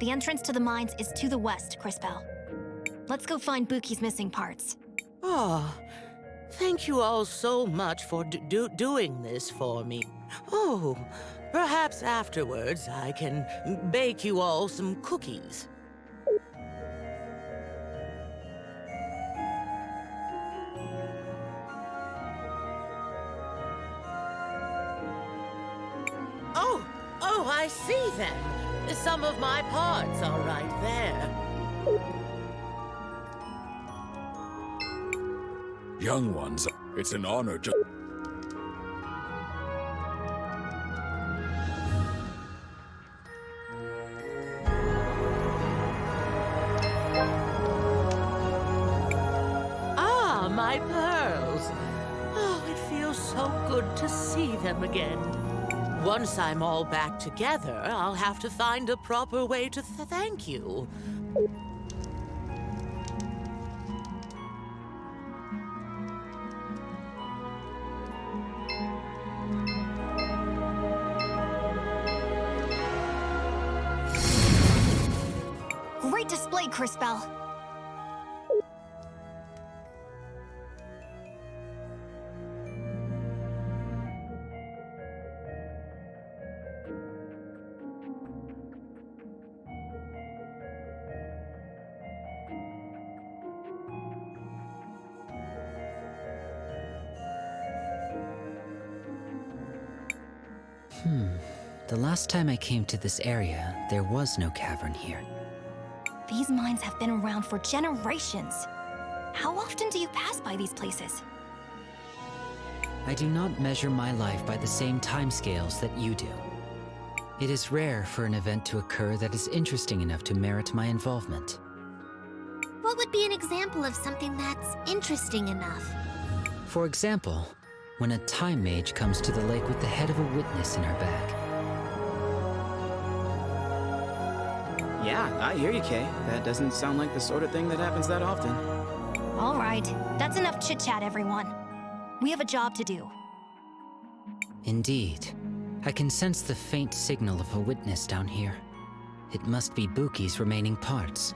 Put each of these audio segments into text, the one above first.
The entrance to the mines is to the west, Crispell. Let's go find Buki's missing parts. Oh, thank you all so much for doing this for me. Oh, perhaps afterwards I can bake you all some cookies. Oh, I see them. Some of my parts are right there. Young ones, it's an honor to... Ah, my pearls. Oh, it feels so good to see them again. Once I'm all back together, I'll have to find a proper way to thank you. Great display, Crispell. The last time I came to this area, there was no cavern here. These mines have been around for generations. How often do you pass by these places? I do not measure my life by the same timescales that you do. It is rare for an event to occur that is interesting enough to merit my involvement. What would be an example of something that's interesting enough? For example, when a time mage comes to the lake with the head of a witness in her bag. Yeah, I hear you, Kay. That doesn't sound like the sort of thing that happens that often. All right, that's enough chit-chat, everyone. We have a job to do. Indeed. I can sense the faint signal of a witness down here. It must be Buki's remaining parts.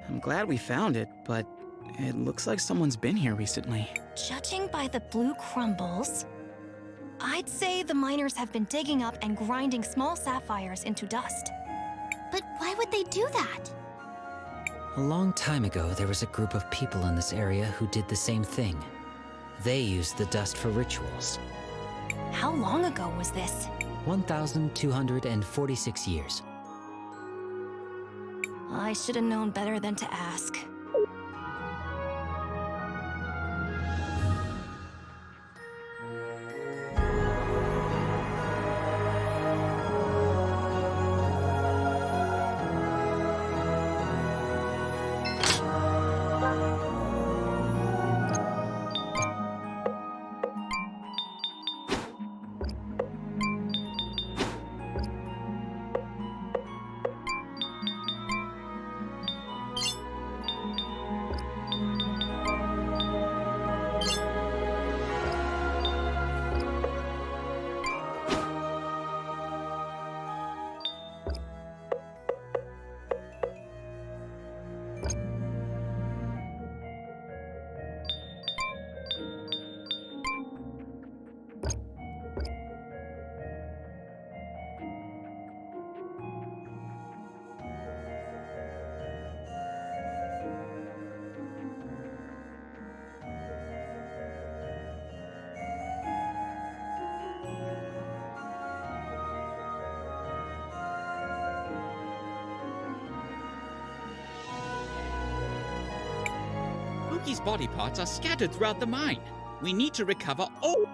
I'm glad we found it, but it looks like someone's been here recently. Judging by the blue crumbles, I'd say the miners have been digging up and grinding small sapphires into dust. But why would they do that? A long time ago, there was a group of people in this area who did the same thing. They used the dust for rituals. How long ago was this? 1,246 years. I should have known better than to ask. Mookie's body parts are scattered throughout the mine. We need to recover all...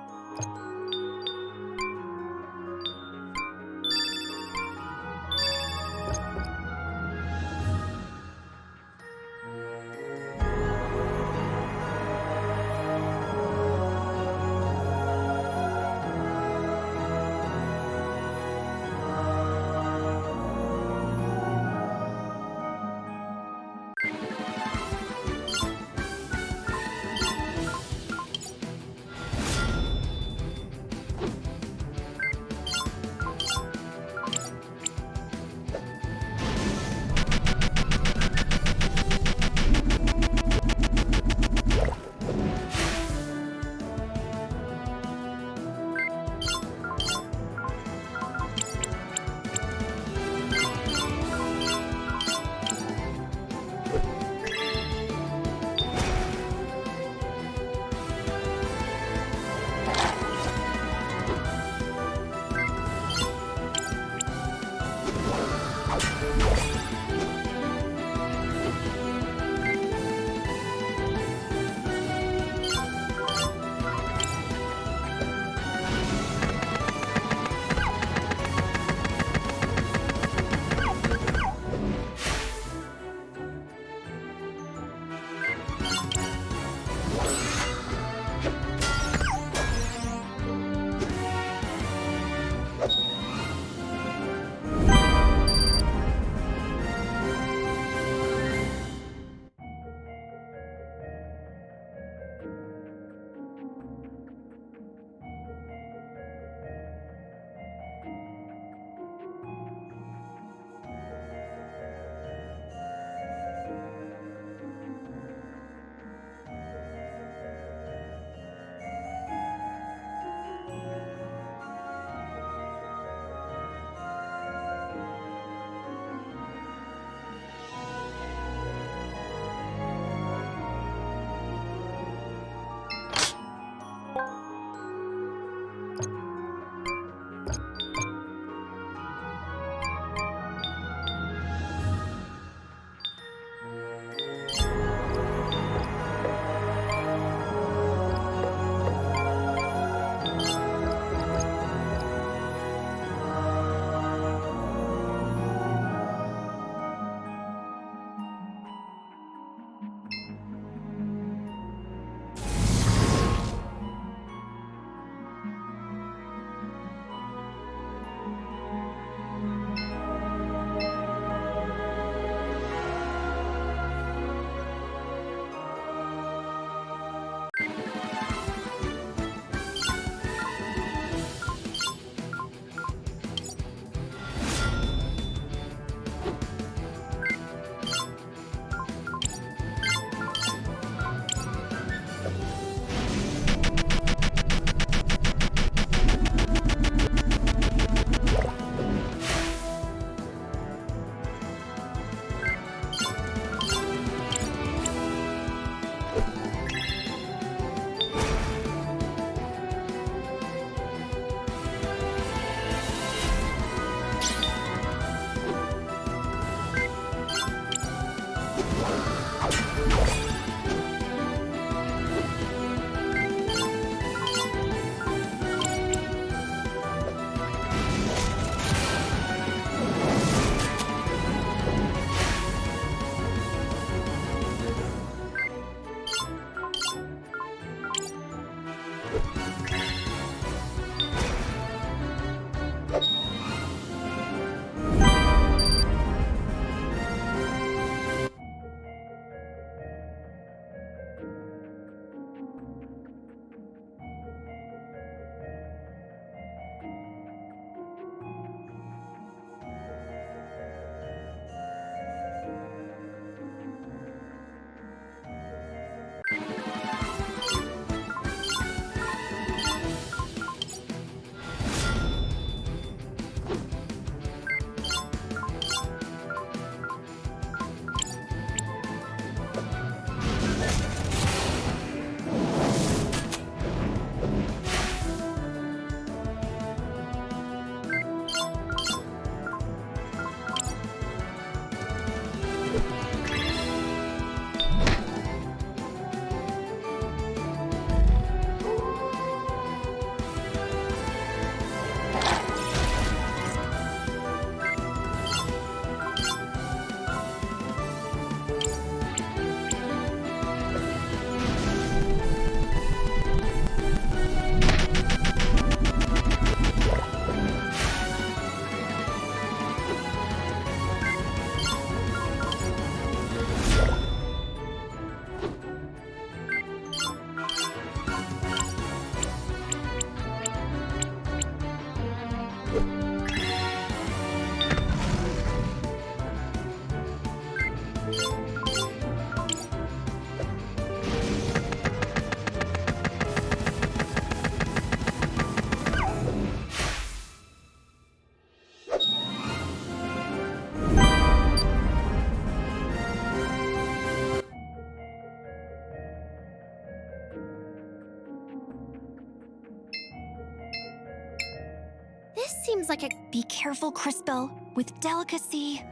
This seems like a... Be careful, Crispell. With delicacy.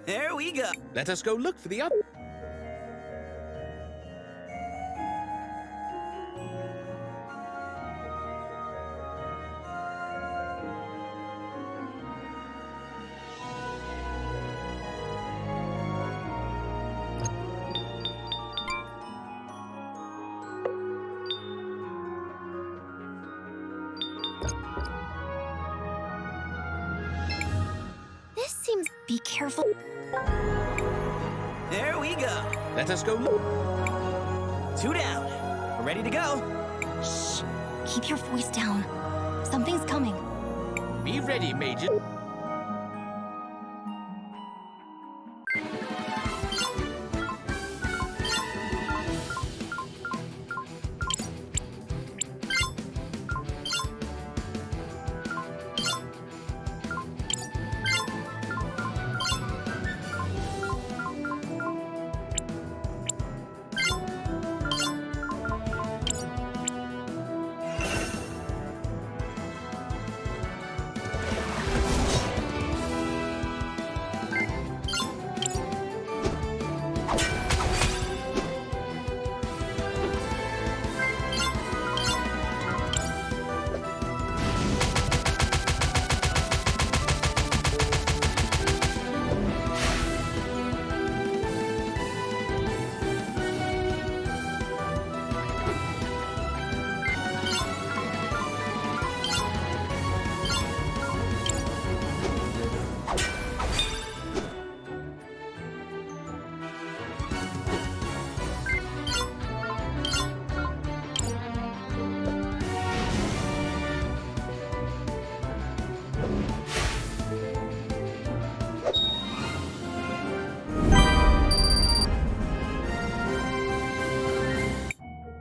There we go. Let us go look for the other. This seems... Be careful. There we go. Let us go look. 2 down. We're ready to go. Shh. Keep your voice down. Something's coming. Be ready, Major.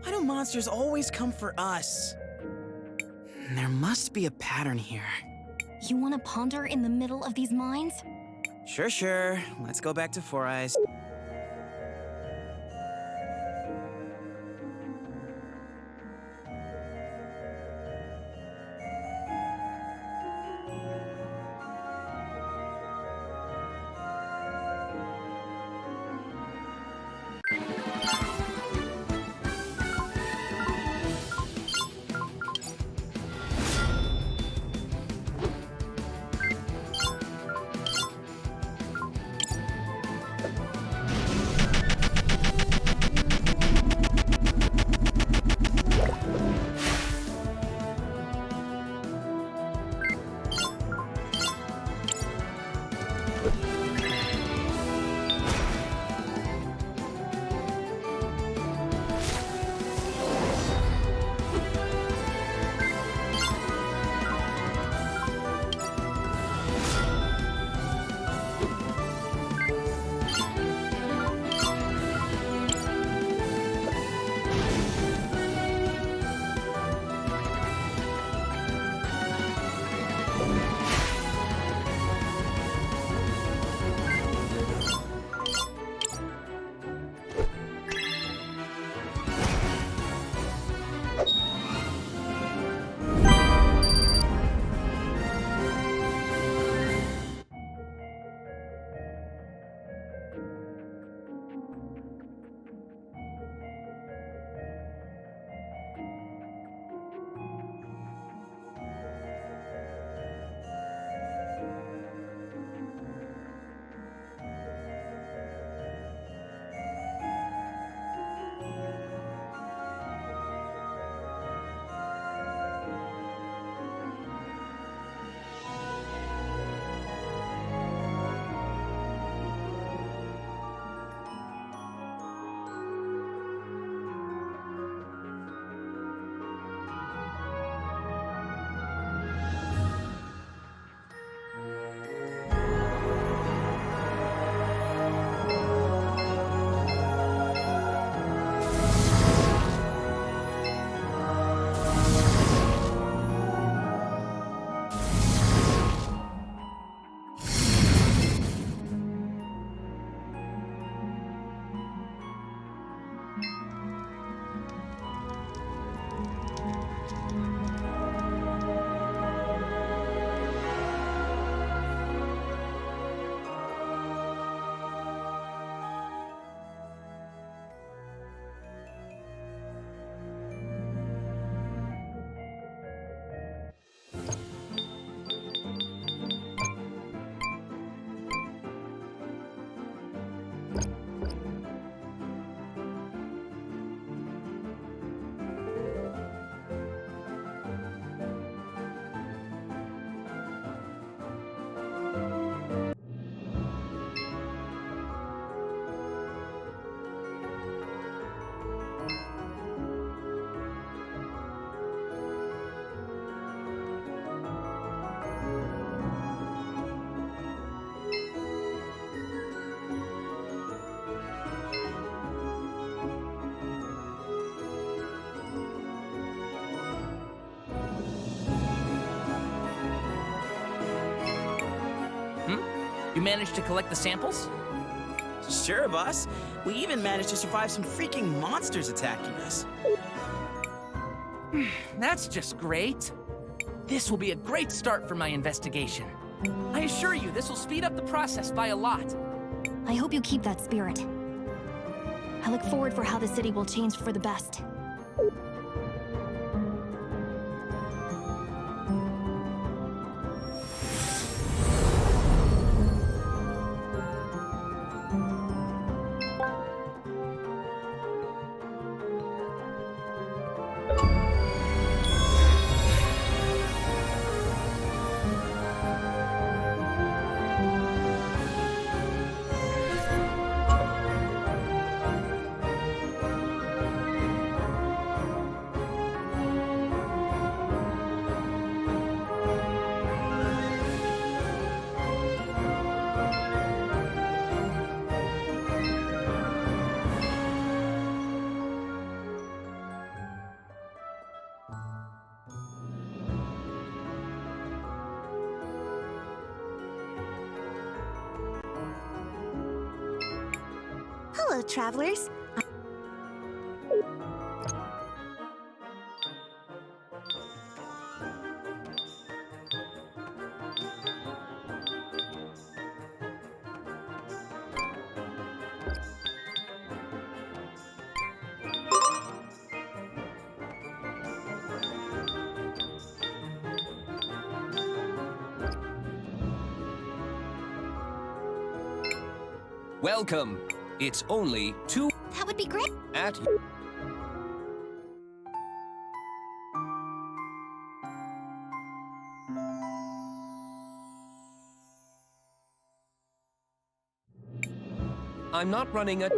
Why do monsters always come for us? There must be a pattern here. You want to ponder in the middle of these mines? Sure. Let's go back to Four Eyes. You managed to collect the samples? Sure, boss. We even managed to survive some freaking monsters attacking us. That's just great. This will be a great start for my investigation. I assure you, this will speed up the process by a lot. I hope you keep that spirit. I look forward for how the city will change for the best. Hello, travelers. Welcome. It's only 2 That would be great. at... I'm not running a...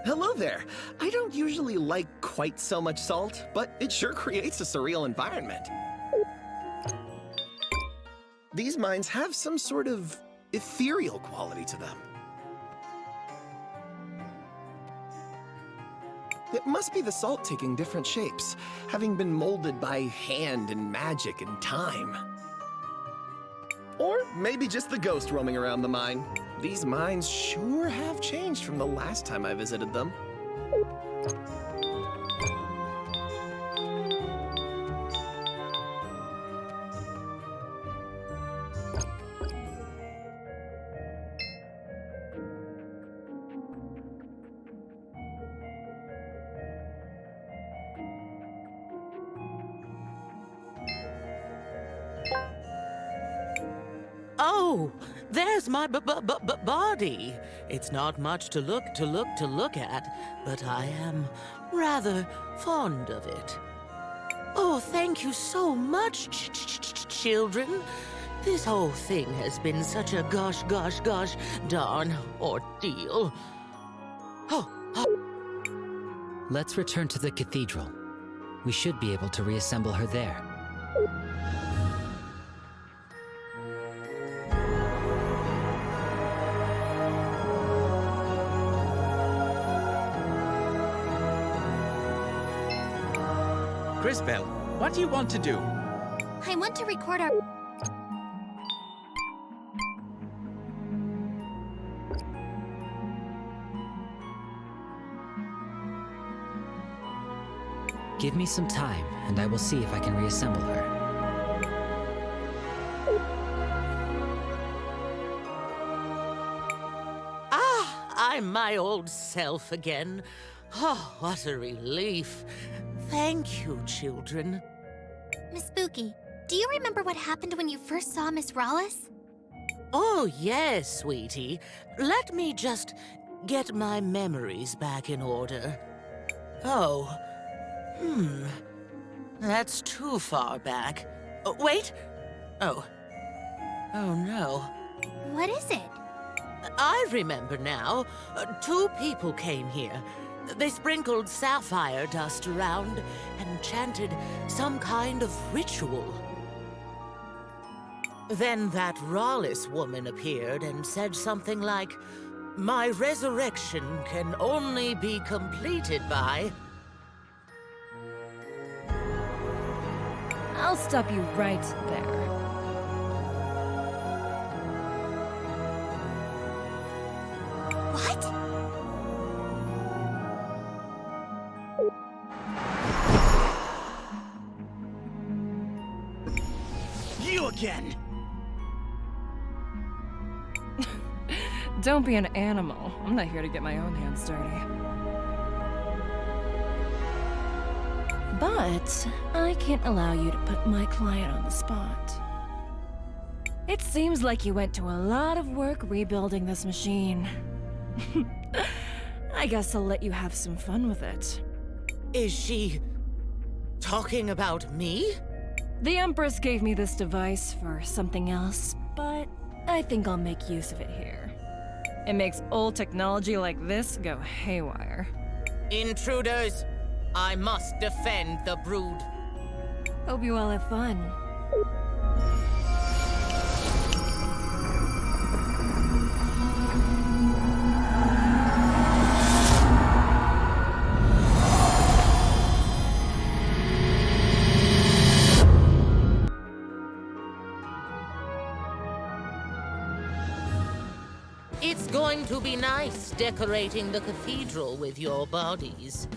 Hello there. I don't usually like quite so much salt, but it sure creates a surreal environment. These mines have some sort of ethereal quality to them. It must be the salt taking different shapes, having been molded by hand and magic and time. Or maybe just the ghost roaming around the mine. These mines sure have changed from the last time I visited them. Oh, there's my body. It's not much to look at, but I am rather fond of it. Oh, thank you so much, children. This whole thing has been such a gosh darn ordeal. Let's return to the cathedral. We should be able to reassemble her there. Cris, what do you want to do? I want to record our... Give me some time, and I will see if I can reassemble her. I'm my old self again. Oh, what a relief. Thank you, children. Miss Spooky, do you remember what happened when you first saw Miss Rawless? Oh, yes, sweetie. Let me just get my memories back in order. Oh, that's too far back. Oh, wait. Oh no. What is it? I remember now. 2 people came here. They sprinkled sapphire dust around and chanted some kind of ritual. Then that Rawless woman appeared and said something like, "My resurrection can only be completed by..." I'll stop you right there. What? You again! Don't be an animal. I'm not here to get my own hands dirty. But I can't allow you to put my client on the spot. It seems like you went to a lot of work rebuilding this machine. I guess I'll let you have some fun with it. Is she talking about me? The Empress gave me this device for something else, but I think I'll make use of it here. It makes old technology like this go haywire. Intruders! I must defend the brood. Hope you all have fun. It's going to be nice decorating the cathedral with your bodies.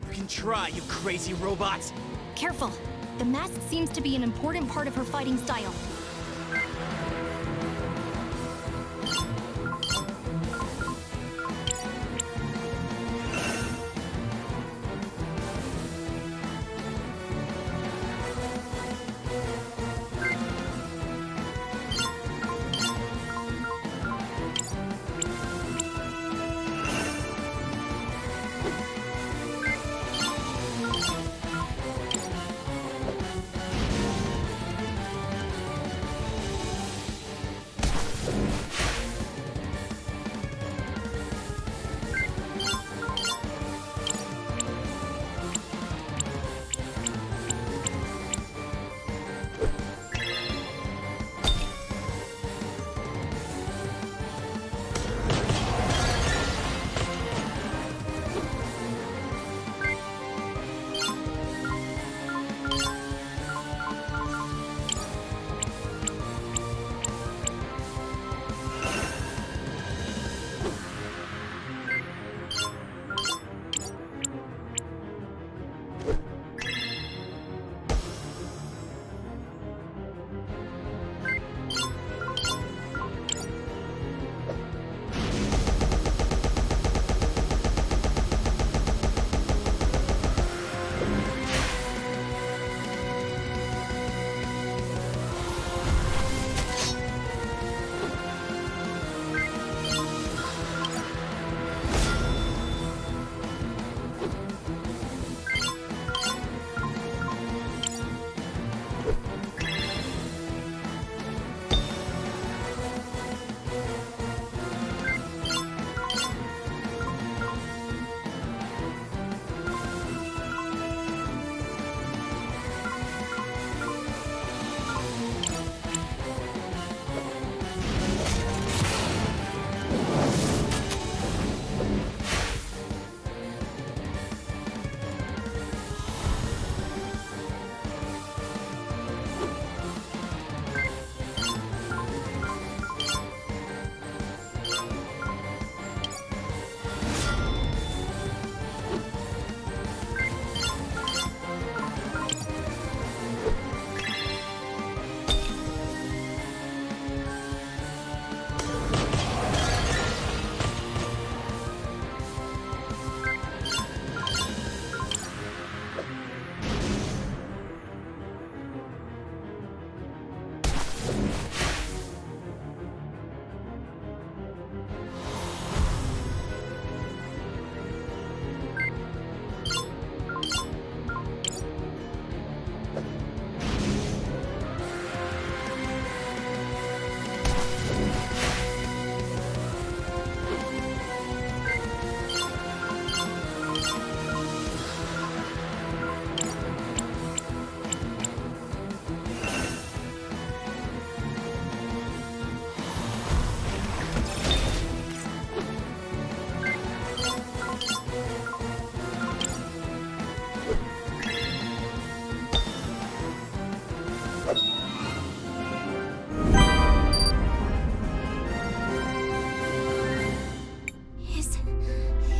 You can try, you crazy robots! Careful. The mask seems to be an important part of her fighting style.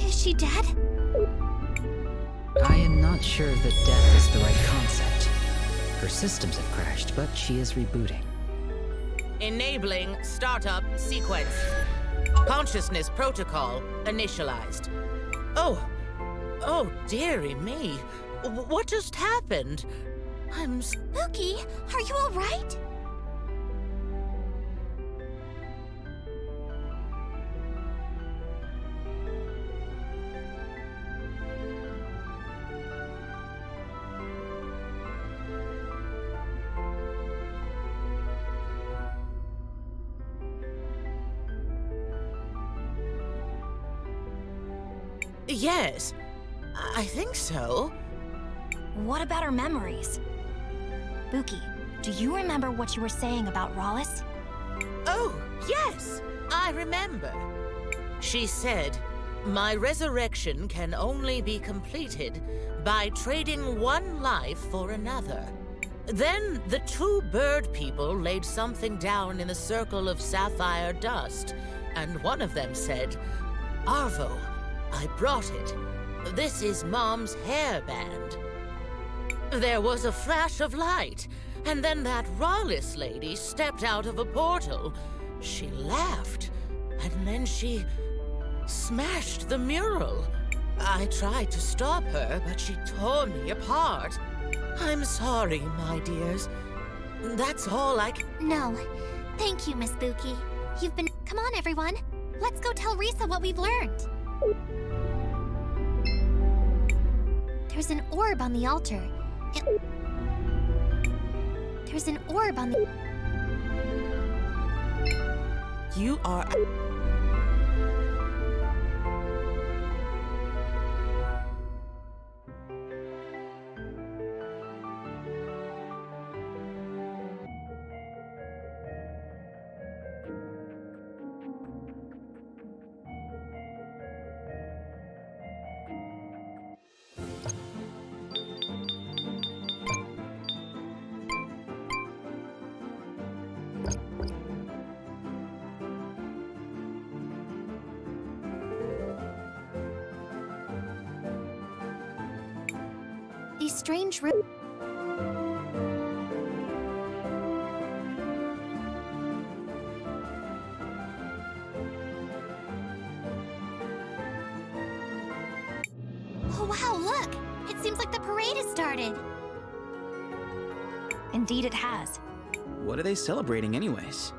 Is she dead? I am not sure that death is the right concept. Her systems have crashed, but she is rebooting. Enabling startup sequence. Consciousness protocol initialized. Oh, dearie me. What just happened? Spooky, are you all right? Yes, I think so. What about her memories? Buki, do you remember what you were saying about Rawlis? Oh, yes, I remember. She said, my resurrection can only be completed by trading one life for another. Then the two bird people laid something down in a circle of sapphire dust, and one of them said, Arvo, I brought it. This is Mom's hairband. There was a flash of light, and then that Rawlis lady stepped out of a portal. She laughed, and then she smashed the mural. I tried to stop her, but she tore me apart. I'm sorry, my dears. That's all I can... No. Thank you, Miss Buki. You've been... Come on, everyone. Let's go tell Risa what we've learned. There's an orb on the altar. There's an orb on the... You are... These strange rooms. Oh wow, look! It seems like the parade has started. Indeed, it has. What are they celebrating, anyways?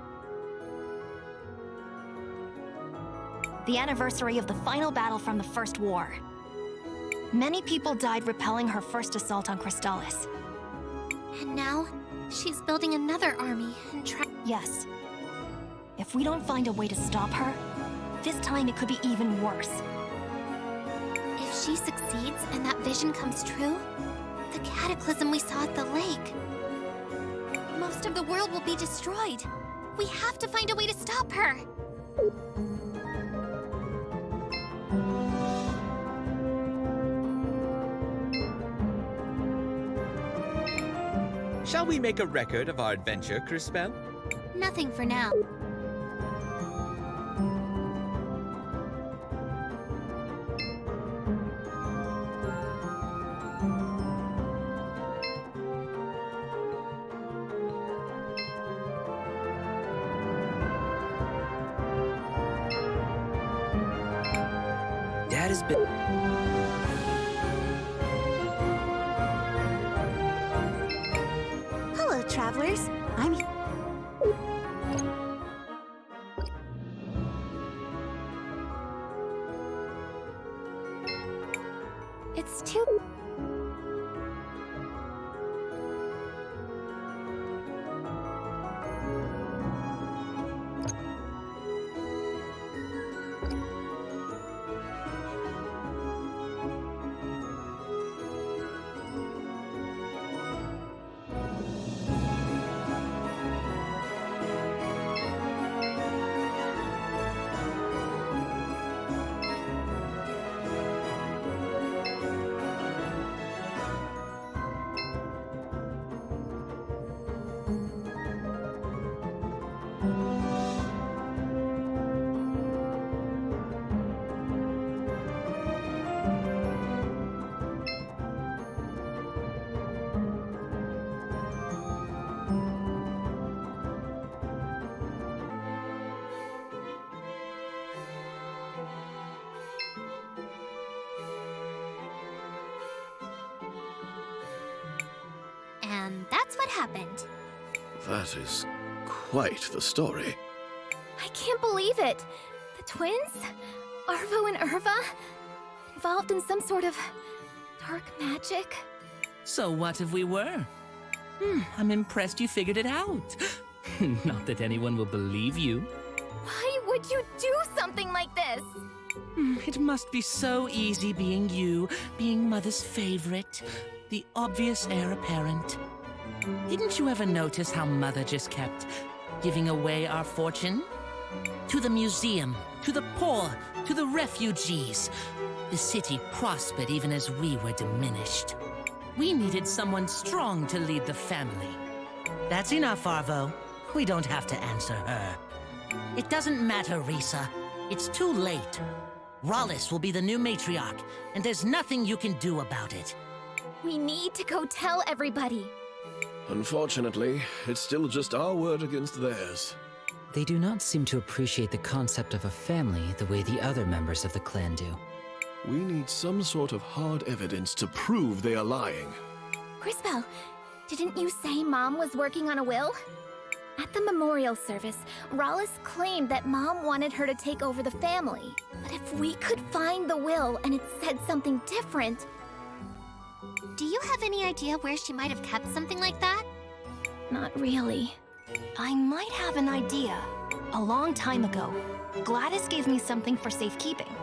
The anniversary of the final battle from the First War. Many people died repelling her first assault on Crystallis. And now, she's building another army and Yes. If we don't find a way to stop her, this time it could be even worse. If she succeeds and that vision comes true, the cataclysm we saw at the lake, most of the world will be destroyed. We have to find a way to stop her. Shall we make a record of our adventure, Crispell? Nothing for now. Dad has been... Hello, travelers. I'm... It's too... And that's what happened. That is quite the story. I can't believe it. The twins, Arvo and Irva, involved in some sort of dark magic. So what if we were? I'm impressed you figured it out. Not that anyone will believe you. Why would you do something like this? It must be so easy being you, being Mother's favorite, the obvious heir apparent. Didn't you ever notice how Mother just kept giving away our fortune? To the museum, to the poor, to the refugees. The city prospered even as we were diminished. We needed someone strong to lead the family. That's enough, Arvo. We don't have to answer her. It doesn't matter, Risa. It's too late. Rollis will be the new matriarch, and there's nothing you can do about it. We need to go tell everybody. Unfortunately, it's still just our word against theirs. They do not seem to appreciate the concept of a family the way the other members of the clan do. We need some sort of hard evidence to prove they are lying. Crispell, didn't you say Mom was working on a will? At the memorial service, Rollis claimed that Mom wanted her to take over the family. But if we could find the will and it said something different... Do you have any idea where she might have kept something like that? Not really. I might have an idea. A long time ago, Gladys gave me something for safekeeping.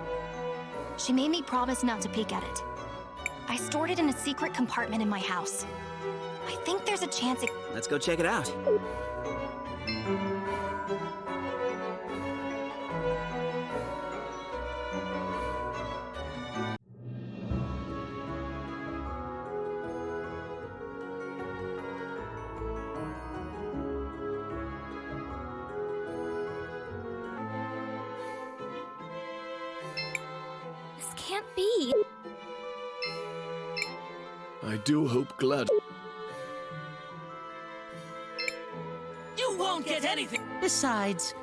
She made me promise not to peek at it. I stored it in a secret compartment in my house. I think there's a chance it... Let's go check it out. can't be. I do hope Glad. You won't get anything. Besides,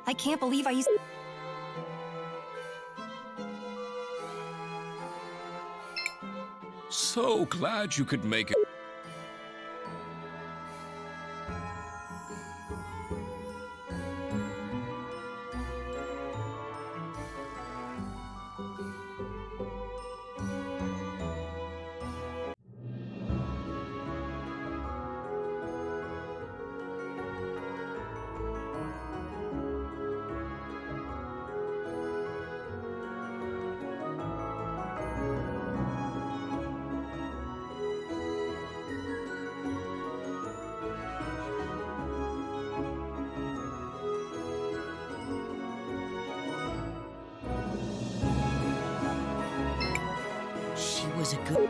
I can't believe I used. So glad you could make it. she was a good...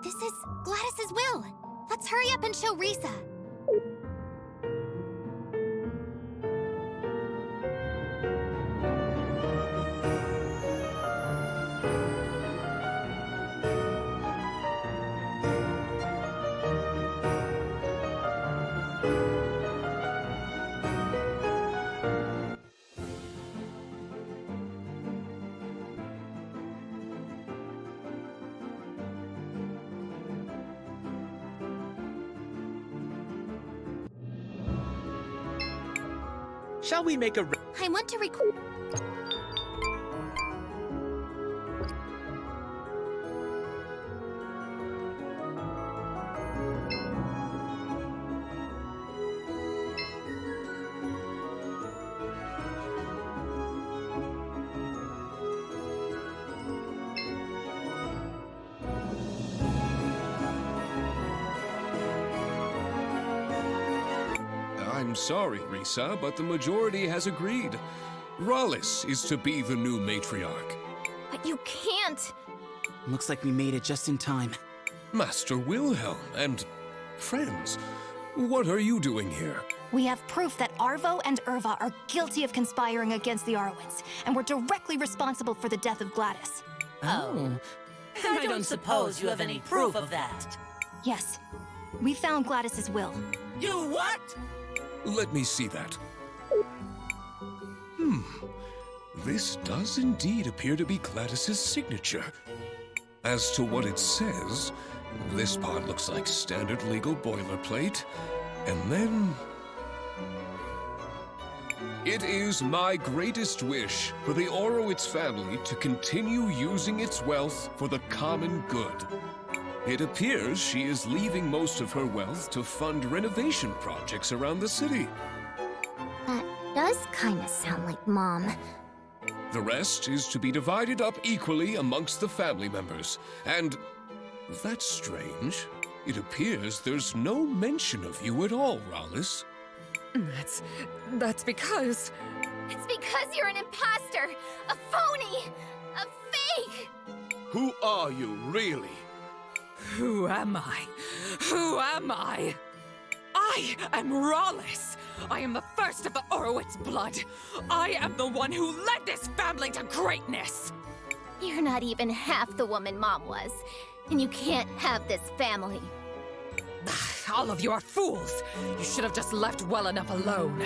This is Gladys's will. Let's hurry up and show Risa. Shall we make a... I want to record. I'm sorry, Risa, but the majority has agreed. Rollis is to be the new matriarch. But you can't. Looks like we made it just in time. Master Wilhelm and friends, what are you doing here? We have proof that Arvo and Irva are guilty of conspiring against the Arwins, and were directly responsible for the death of Gladys. Oh. I don't suppose you have any proof of that. Yes, we found Gladys's will. You what? Let me see that. This does indeed appear to be Gladys's signature. As to what it says, this part looks like standard legal boilerplate, and then... It is my greatest wish for the Orowitz family to continue using its wealth for the common good. It appears she is leaving most of her wealth to fund renovation projects around the city. That does kind of sound like Mom. The rest is to be divided up equally amongst the family members. And that's strange. It appears there's no mention of you at all, Rollis. That's because... It's because you're an imposter, a phony, a fake! Who are you, really? Who am I? Who am I? I am Rollis! I am the first of the Orowitz blood! I am the one who led this family to greatness! You're not even half the woman Mom was, and you can't have this family. All of you are fools! You should have just left well enough alone.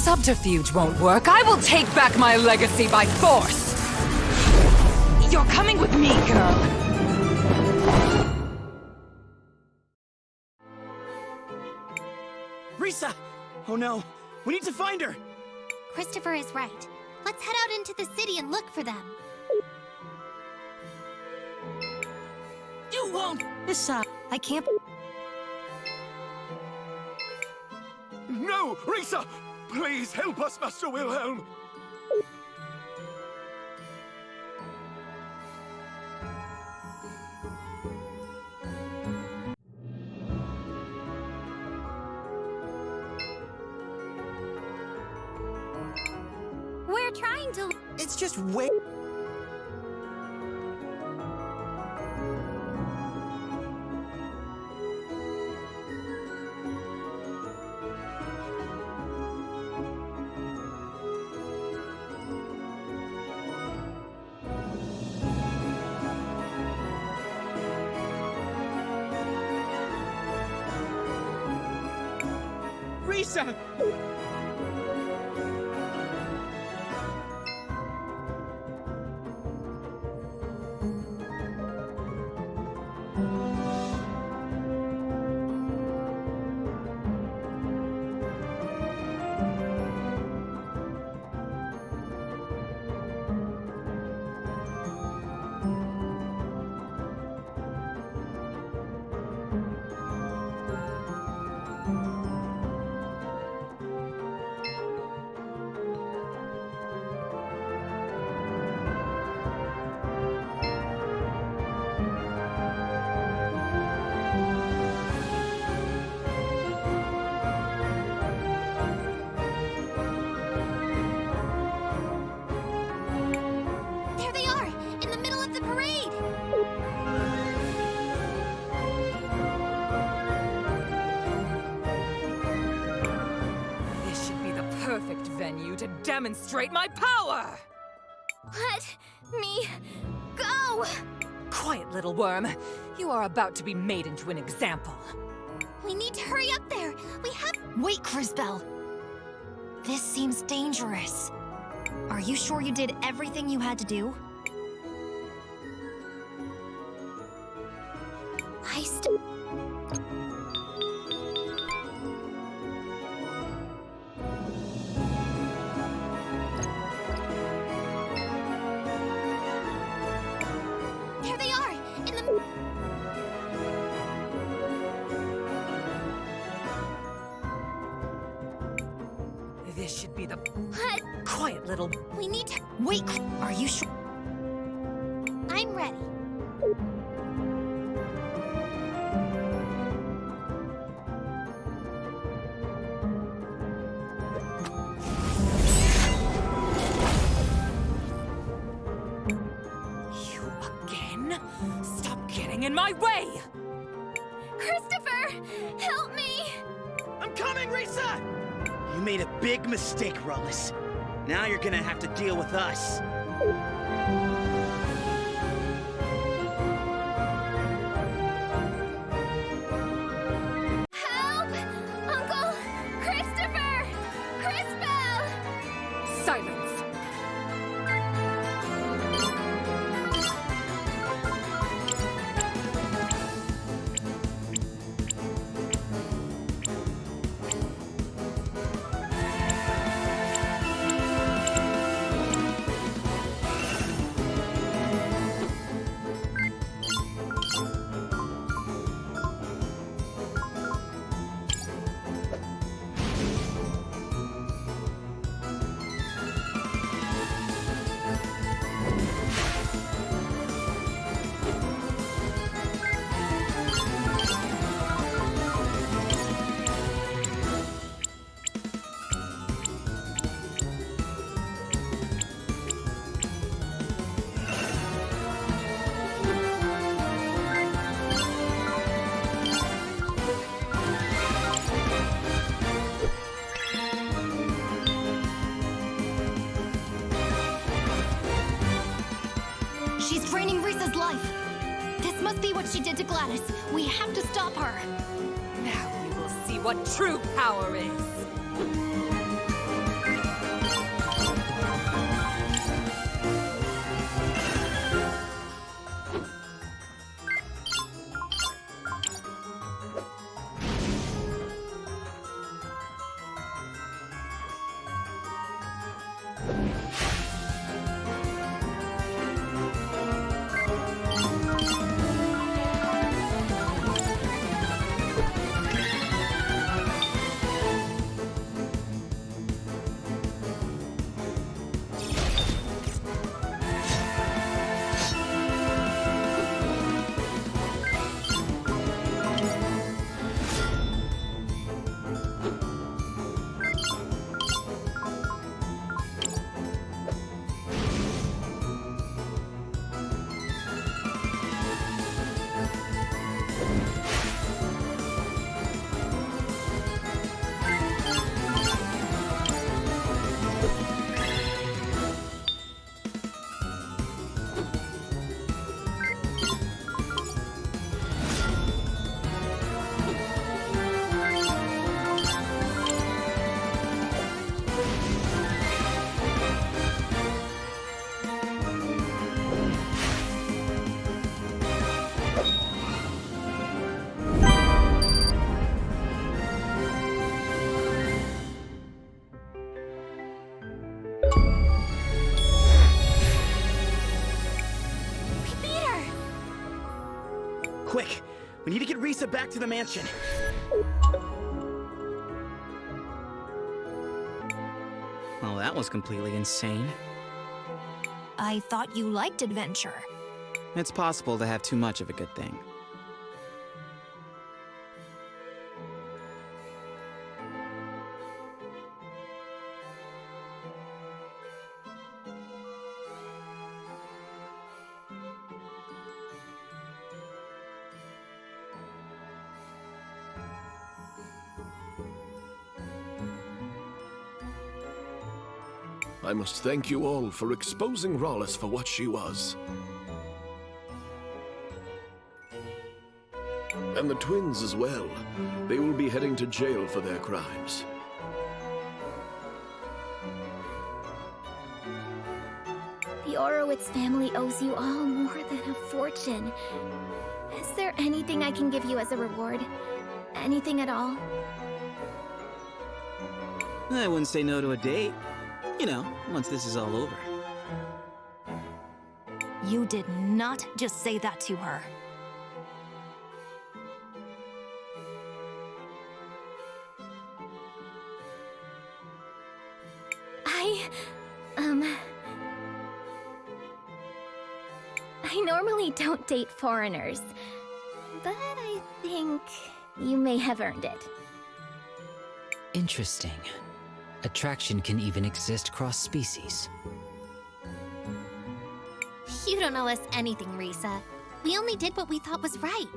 subterfuge won't work, I will take back my legacy by force! You're coming with me, girl! Risa! Oh no, we need to find her! Christopher is right. Let's head out into the city and look for them. You won't decide. I can't. No, Risa! Please help us, Master Wilhelm! We're trying to... It's just way... Risa! There they are, in the middle of the parade! This should be the perfect venue to demonstrate my power! Let me go! Quiet, little worm. You are about to be made into an example. We need to hurry up there. We have... Wait, Crisbell. This seems dangerous. Are you sure you did everything you had to do? I still... There they are, in the... This should be the... What? Quiet, little... We need to... Wait, are you sure? I'm ready. You again? Stop getting in my way! Christopher! Help me! I'm coming, Risa! You made a big mistake, Rollis. Now you're gonna have to deal with us. Help! Uncle Christopher! Crisbell! Silence! She's draining Risa's life. This must be what she did to Gladys. We have to stop her. Now we will see what true power is. We need to get Risa back to the mansion. Well, that was completely insane. I thought you liked adventure. It's possible to have too much of a good thing. I must thank you all for exposing Rollis for what she was. And the twins as well. They will be heading to jail for their crimes. The Orowitz family owes you all more than a fortune. Is there anything I can give you as a reward? Anything at all? I wouldn't say no to a date. You know, once this is all over. You did not just say that to her. I normally don't date foreigners, but I think you may have earned it. Interesting. Attraction can even exist cross-species. You don't owe us anything, Risa. We only did what we thought was right.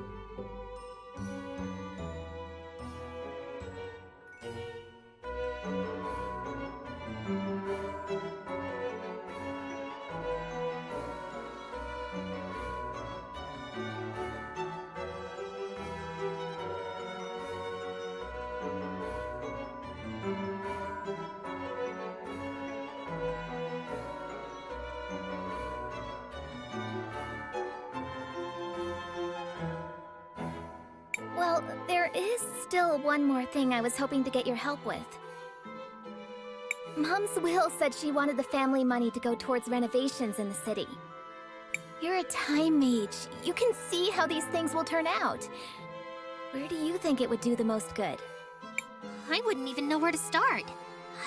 Well, there is still one more thing I was hoping to get your help with. Mom's will said she wanted the family money to go towards renovations in the city. You're a time mage. You can see how these things will turn out. Where do you think it would do the most good? I wouldn't even know where to start.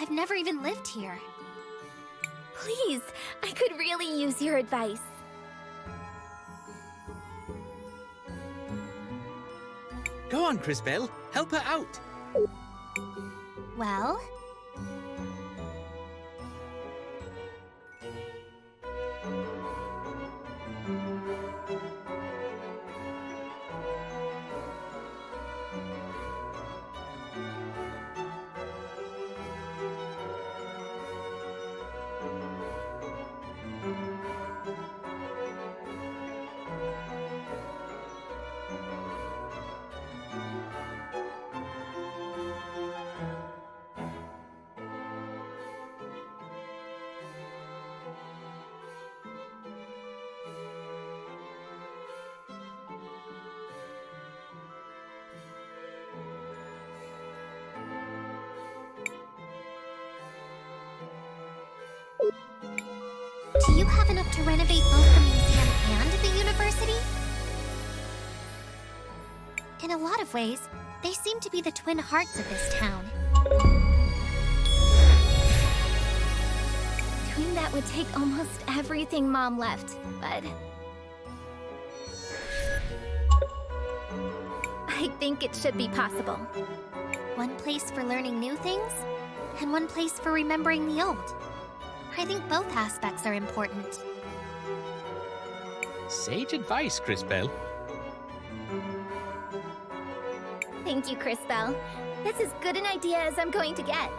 I've never even lived here. Please, I could really use your advice. Go on, Crisbell. Help her out. Well? Do you have enough to renovate both the museum and the university? In a lot of ways, they seem to be the twin hearts of this town. Doing that would take almost everything Mom left, but... I think it should be possible. One place for learning new things, and one place for remembering the old. I think both aspects are important. Sage advice, Crisbell. Thank you, Crisbell. That's as good an idea as I'm going to get.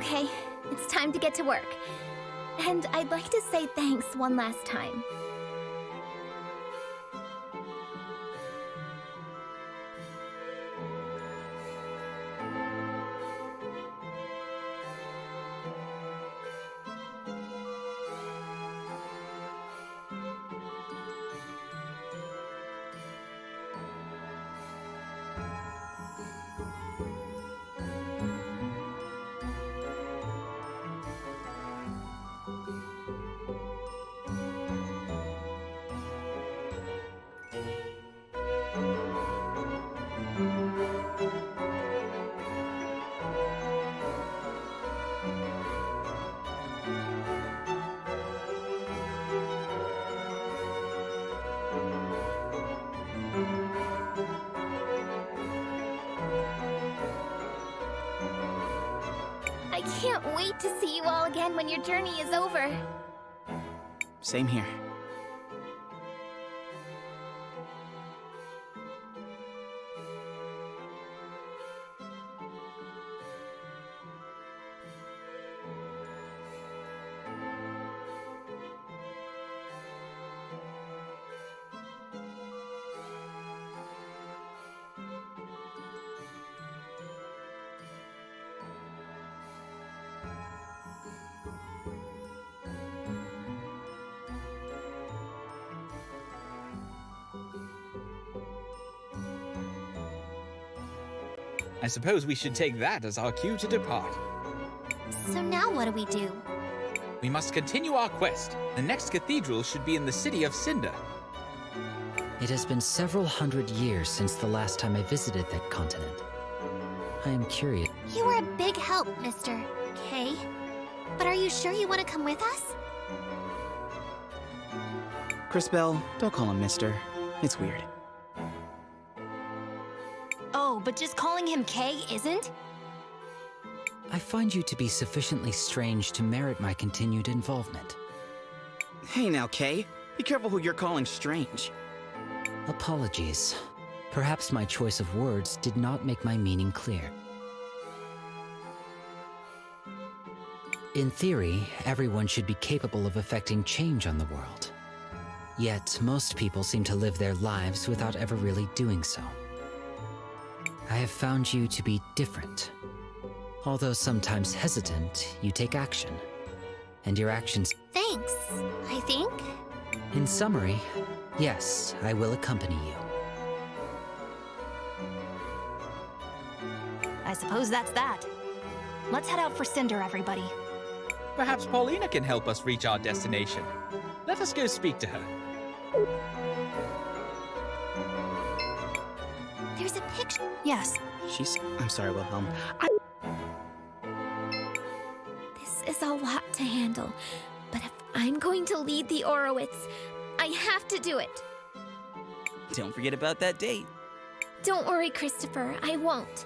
Okay, it's time to get to work. And I'd like to say thanks one last time. I can't wait to see you all again when your journey is over. Same here. I suppose we should take that as our cue to depart. So now what do we do? We must continue our quest. The next cathedral should be in the city of Cinder. It has been several hundred years since the last time I visited that continent. I am curious. You were a big help, Mr. K. But are you sure you want to come with us? Cris Bell, don't call him Mister. It's weird. Oh, but just calling him K isn't? I find you to be sufficiently strange to merit my continued involvement. Hey now, Kay. Be careful who you're calling strange. Apologies. Perhaps my choice of words did not make my meaning clear. In theory, everyone should be capable of effecting change on the world. Yet, most people seem to live their lives without ever really doing so. I have found you to be different. Although sometimes hesitant, you take action. And your actions... Thanks, I think. In summary, yes, I will accompany you. I suppose that's that. Let's head out for Cinder, everybody. Perhaps Paulina can help us reach our destination. Let us go speak to her. There's a picture. Yes. I'm sorry, Wilhelm. This is a lot to handle, but if I'm going to lead the Orowitz, I have to do it. Don't forget about that date. Don't worry, Christopher, I won't.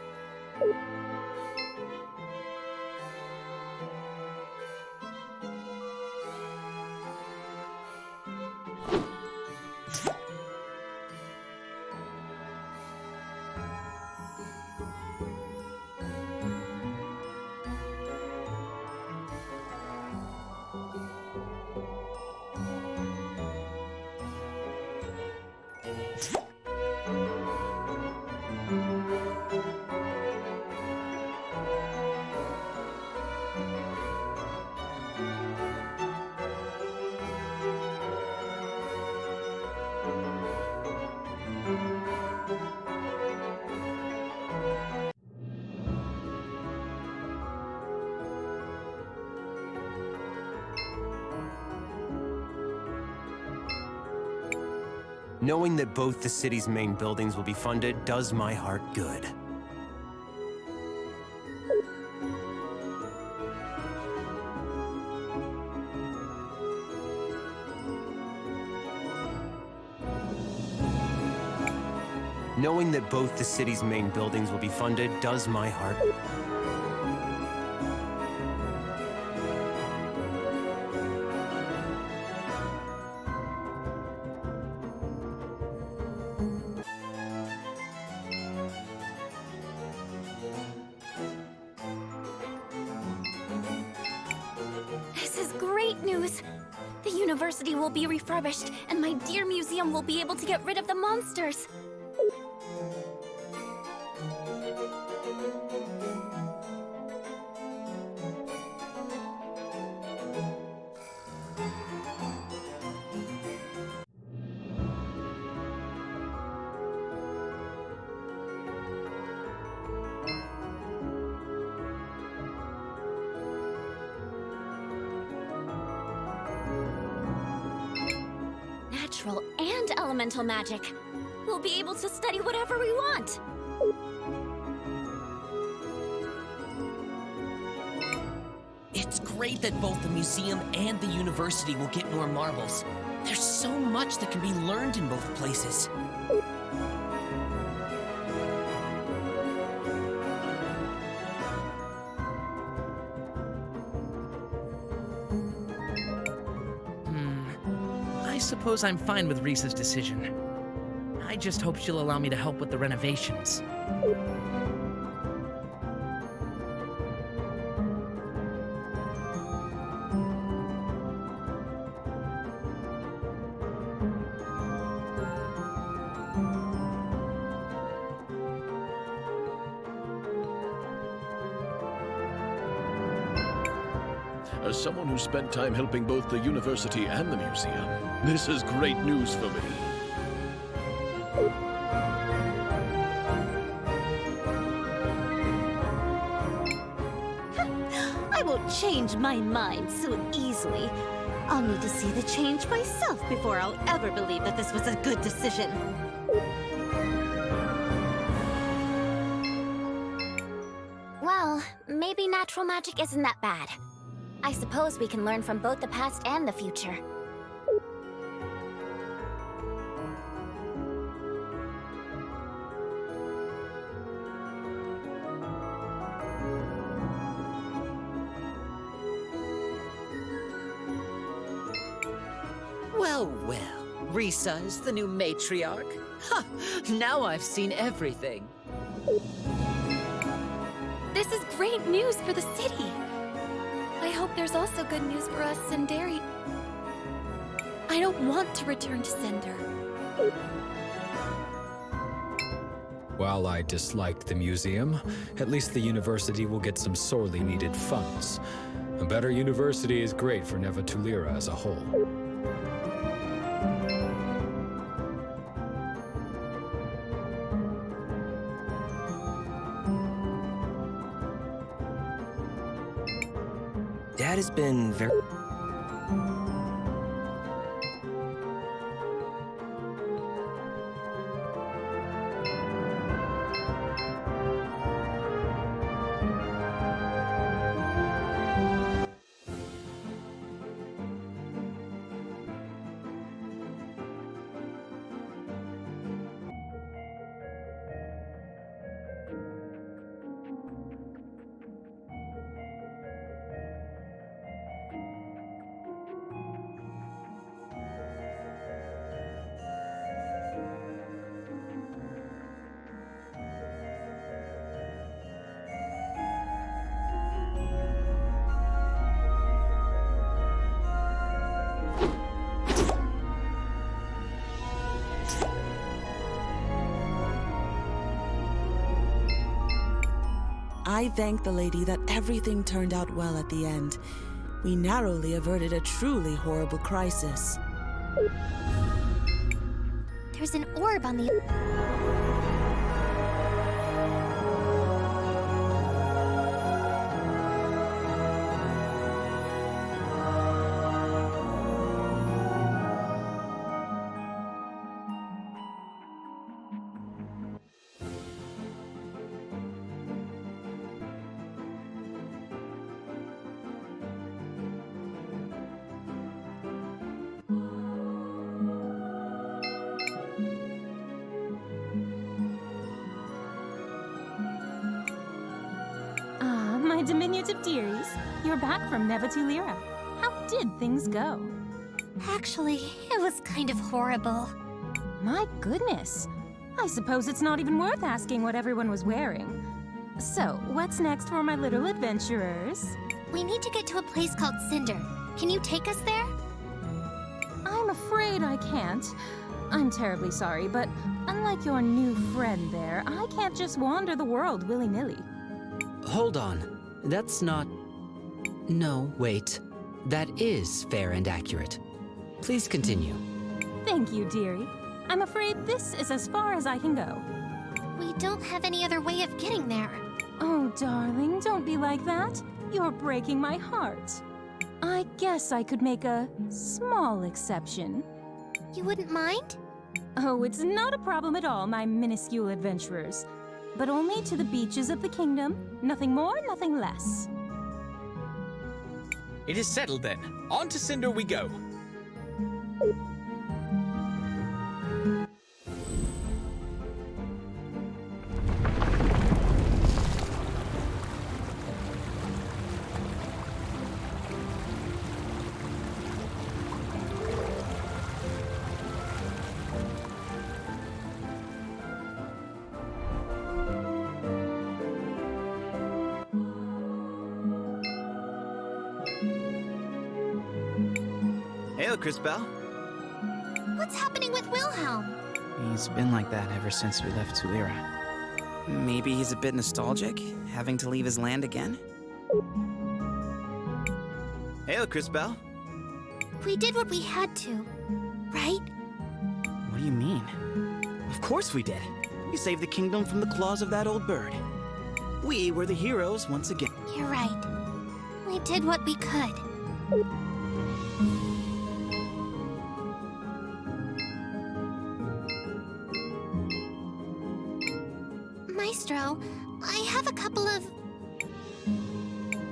Knowing that both the city's main buildings will be funded does my heart good. Knowing that both the city's main buildings will be funded does my heart... news! The university will be refurbished, and my dear museum will be able to get rid of the monsters! Natural and elemental magic. We'll be able to study whatever we want. It's great that both the museum and the university will get more marbles. There's so much that can be learned in both places. I suppose I'm fine with Risa's decision. I just hope she'll allow me to help with the renovations. As someone who spent time helping both the university and the museum, this is great news for me. I won't change my mind so easily. I'll need to see the change myself before I'll ever believe that this was a good decision. Well, maybe natural magic isn't that bad. I suppose we can learn from both the past and the future. Well, well. Risa is the new matriarch? Ha! Now I've seen everything. This is great news for the city. I hope there's also good news for us in Derry. I don't want to return to Cinder. While I dislike the museum, at least the university will get some sorely needed funds. A better university is great for Nevatulira as a whole. Dad has been very... I thank the lady that everything turned out well at the end. We narrowly averted a truly horrible crisis. There's an orb on the... My diminutive dearies, you're back from Nevatulira. How did things go? Actually, it was kind of horrible. My goodness. I suppose it's not even worth asking what everyone was wearing. So, what's next for my little adventurers? We need to get to a place called Cinder. Can you take us there? I'm afraid I can't. I'm terribly sorry, but unlike your new friend there, I can't just wander the world willy-nilly. Hold on. That's not... No, wait. That is fair and accurate. Please continue. Thank you, dearie. I'm afraid this is as far as I can go. We don't have any other way of getting there. Oh, darling, don't be like that. You're breaking my heart. I guess I could make a small exception. You wouldn't mind? Oh, it's not a problem at all, my minuscule adventurers. But only to the beaches of the kingdom. Nothing more, nothing less. It is settled then. On to Cinder we go. Hail, Cris. What's happening with Wilhelm? He's been like that ever since we left Tulira. Maybe he's a bit nostalgic, having to leave his land again? Hail, Cris. We did what we had to, right? What do you mean? Of course we did. We saved the kingdom from the claws of that old bird. We were the heroes once again. You're right. We did what we could. Maestro, I have a couple of...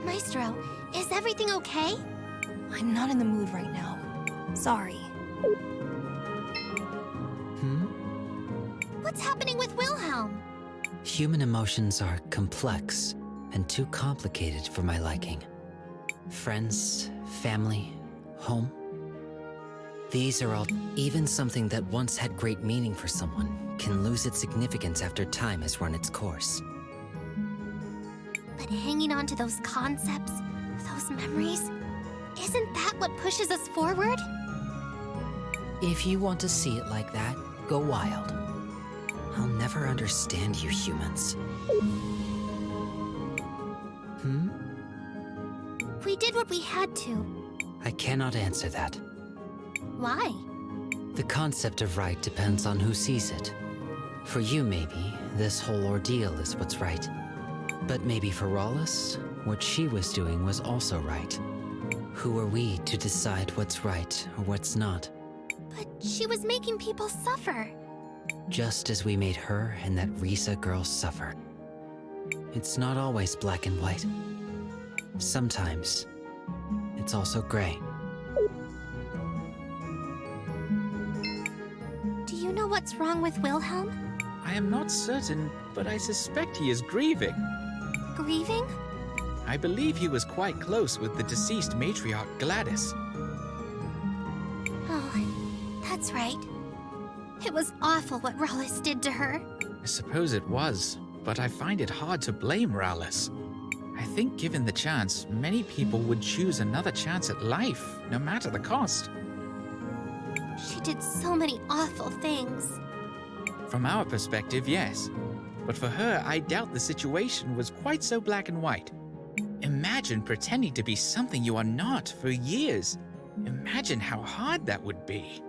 Maestro, is everything okay? I'm not in the mood right now. Sorry. What's happening with Wilhelm? Human emotions are complex and too complicated for my liking. Friends, family, home. These are all... Even something that once had great meaning for someone can lose its significance after time has run its course. But hanging on to those concepts, those memories, isn't that what pushes us forward? If you want to see it like that, go wild. I'll never understand you humans. We did what we had to. I cannot answer that. Why? The concept of right depends on who sees it. For you, maybe, this whole ordeal is what's right. But maybe for Rawless, what she was doing was also right. Who are we to decide what's right or what's not? But she was making people suffer. Just as we made her and that Risa girl suffer. It's not always black and white. Sometimes, it's also gray. Do you know what's wrong with Wilhelm? I am not certain, but I suspect he is grieving. Grieving? I believe he was quite close with the deceased matriarch Gladys. Oh, that's right. It was awful what Rawless did to her. I suppose it was, but I find it hard to blame Rawless. I think given the chance, many people would choose another chance at life, no matter the cost. She did so many awful things. From our perspective, yes. But for her, I doubt the situation was quite so black and white. Imagine pretending to be something you are not for years. Imagine how hard that would be.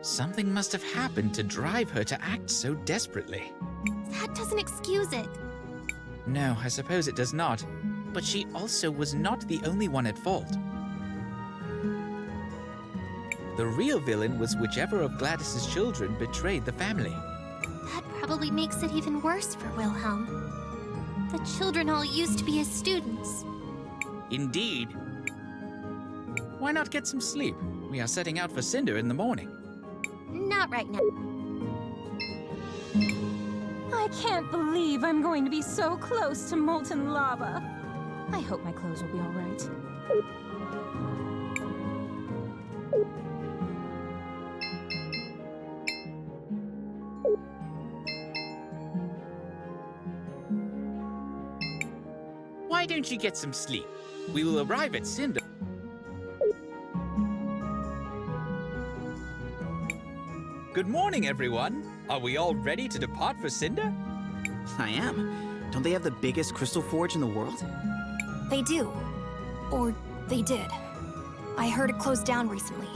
Something must have happened to drive her to act so desperately. That doesn't excuse it. No, I suppose it does not. But she also was not the only one at fault. The real villain was whichever of Gladys's children betrayed the family. That probably makes it even worse for Wilhelm. The children all used to be his students. Indeed. Why not get some sleep? We are setting out for Cinder in the morning. Not right now. I can't believe I'm going to be so close to molten lava. I hope my clothes will be all right. Why don't you get some sleep? We will arrive at Cinder. Good morning, everyone. Are we all ready to depart for Cinder? I am. Don't they have the biggest crystal forge in the world? They do. Or they did. I heard it closed down recently.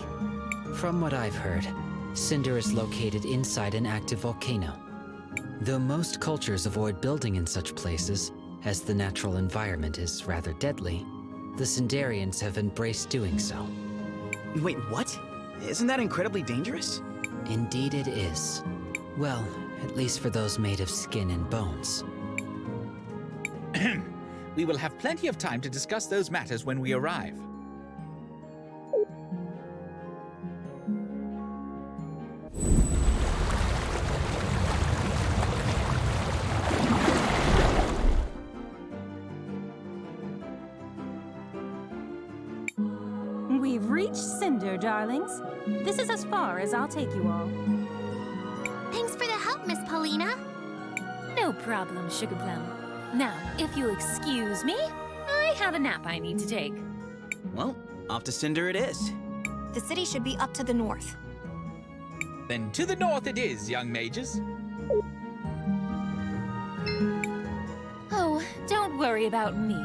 From what I've heard, Cinder is located inside an active volcano. Though most cultures avoid building in such places, as the natural environment is rather deadly, the Cinderians have embraced doing so. Wait, what? Isn't that incredibly dangerous? Indeed it is. Well, at least for those made of skin and bones. We will have plenty of time to discuss those matters when we arrive. We've reached Cinder, darlings. This is as far as I'll take you all. Thanks for the help, Miss Paulina. No problem, Sugar Plum. Now, if you'll excuse me, I have a nap I need to take. Well, off to Cinder it is. The city should be up to the north. Then to the north it is, young mages. Oh, don't worry about me.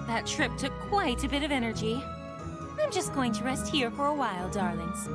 That trip took quite a bit of energy. I'm just going to rest here for a while, darlings.